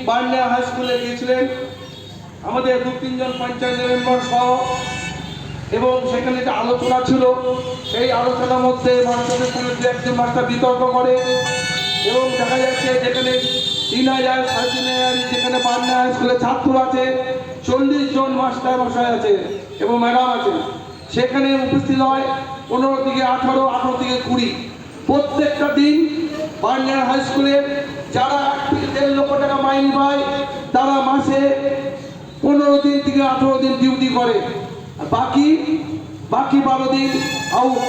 বার্নিয়া high স্কুলে গিয়েছিলেন আমাদের 2-3 জন পঞ্চায়েত মেম্বার সহ, এবং সেখানে যে আলোচনা ছিল সেই আলোচনার মধ্যে মাস্টারদের সঙ্গে দু একজন মাস্টার বিতর্ক করে, এবং দেখা যাচ্ছে যেখানে 3000 3,500 যেখানে বার্নিয়া হাই স্কুলে ছাত্র আছে, 40 জন মাস্টার মশাই আছে এবং ম্যাডাম আছে, সেখানে উপস্থিত হয় 15 থেকে 18, 18 থেকে 20 প্রত্যেকটা দিন। বার্নিয়া হাই স্কুলে যারা 1.5 লক্ষ টাকা মাইনে পায় তারা মাসে 15 দিন থেকে 18 দিন ডিউটি করে, বাকি 12 দিন আউট।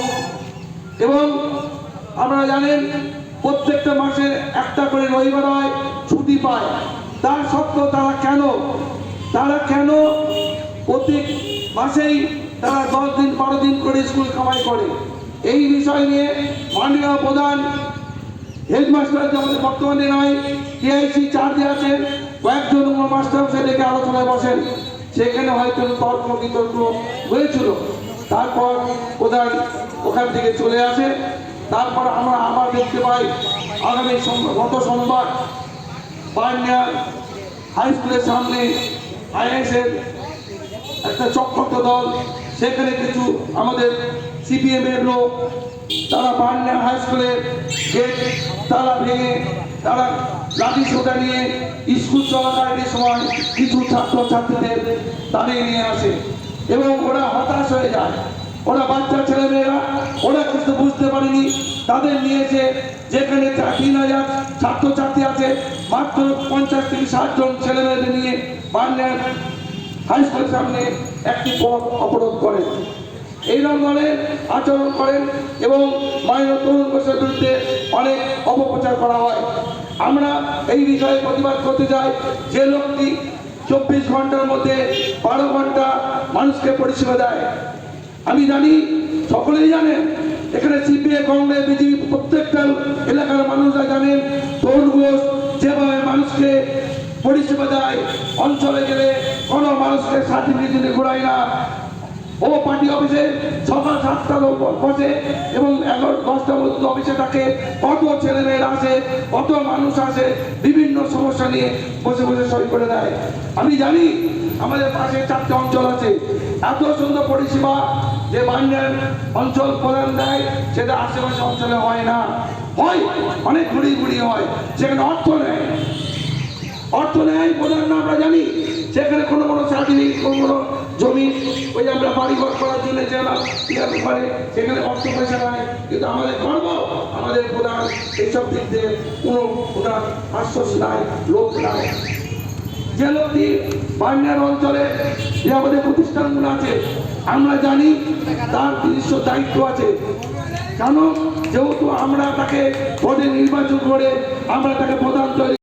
এবং আপনারা জানেন প্রত্যেকটা মাসে একটা করে রবিবার হয়, ছুটি পায়। তার সত্ত্বেও তারা কেন প্রতি মাসেই তারা 10 দিন 12 দিন করে স্কুল কামাই করে? এই বিষয় নিয়ে মাননীয় প্রধান হেডমাস্টার যে আমাদের বর্তমানে নয়, টিআইসি চার্জে আছেন, কয়েকজন মাস্টার সে ডেকে আলোচনায় বসেন। সেখানে হয়তো তর্ক বিতর্ক হয়েছিল, তারপর প্রধান ওখান থেকে চলে আসে। তারপর আমরা আবার দেখতে পাই আগামী গত সোমবার বার্নিয়া হাই স্কুলের সামনে আইএসের একটা চক্রান্ত দল, সেখানে কিছু আমাদের সিপিএম এর লোক, তারা বার্নিয়া হাই স্কুলের গেট তালা ভেঙে তারা লাঠি সোটা নিয়ে স্কুল চলাকালীন সময় কিছু ছাত্রছাত্রীদের দাঁড়িয়ে নিয়ে আসে, এবং ওরা হতাশ হয়ে যায়। ওরা বাচ্চা ছেলেমেয়েরা, ওরা কিছু বুঝতে পারেনি, তাদের নিয়েছে যেখানে 3000 ছাত্রছাত্রী আছে, মাত্র 50 থেকে 60 জন ছেলেমেয়েদের নিয়ে বার্নিয়া হাই স্কুলের সামনে একটি পথ অবরোধ করেন। এই ধরনের আচরণ করেন এবং মাননীয় তরুণ ঘোষের বিরুদ্ধে অনেক অপপ্রচার করা হয়। আমরা এই বিষয়ে প্রতিবাদ করতে চাই। যে লোকটি 24 ঘন্টার মধ্যে 12 ঘন্টা মানুষকে পরিষেবা দেয়, আমি জানি, সকলেই জানেন, এখানে সিপিএম, কংগ্রেস, বিজেপি প্রত্যেকটা এলাকার মানুষরা জানেন তরুণ ঘোষ যেভাবে মানুষকে পরিষেবা দেয়। অঞ্চলে গেলে কোনো মানুষকে সার্টিফিকেট দিতে ঘোরায় না। ও পার্টি অফিসে সকাল 7টার বসে এবং 11-10টার মধ্যে অফিসে থাকে। কত ছেলেমেয়েরা আসে, কত মানুষ আসে, বিভিন্ন সমস্যা নিয়ে বসে বসে সই করে দেয়। আমি জানি আমাদের পাশে 4টে অঞ্চল আছে, এত সুন্দর পরিষেবা যে বার্নিয়ার অঞ্চল প্রধান দেয় সেটা আশেপাশে অঞ্চলে হয় না, হয় অনেক ঘুরিয়ে হয়, সেখানে অর্থ নেয় প্রধান না, আমরা জানি। সেখানে কোনো সার্টিফিকেট, কোনো জমি, ওই আমরা বাড়িঘর করার জন্য করে সেখানে অর্থ পয়সা নাই। কিন্তু আমাদের গর্ব, আমাদের প্রধান এইসব দিক দিয়ে কোনো প্রধান আশ্বাস নাই, লোক নাই। যে লোকটি বার্নিয়ার অঞ্চলে যে আমাদের প্রতিষ্ঠানগুলো আছে, আমরা জানি তার নিজস্ব দায়িত্ব আছে। কেন? যেহেতু আমরা তাকে ভোটে নির্বাচন করে আমরা তাকে প্রধান তৈরি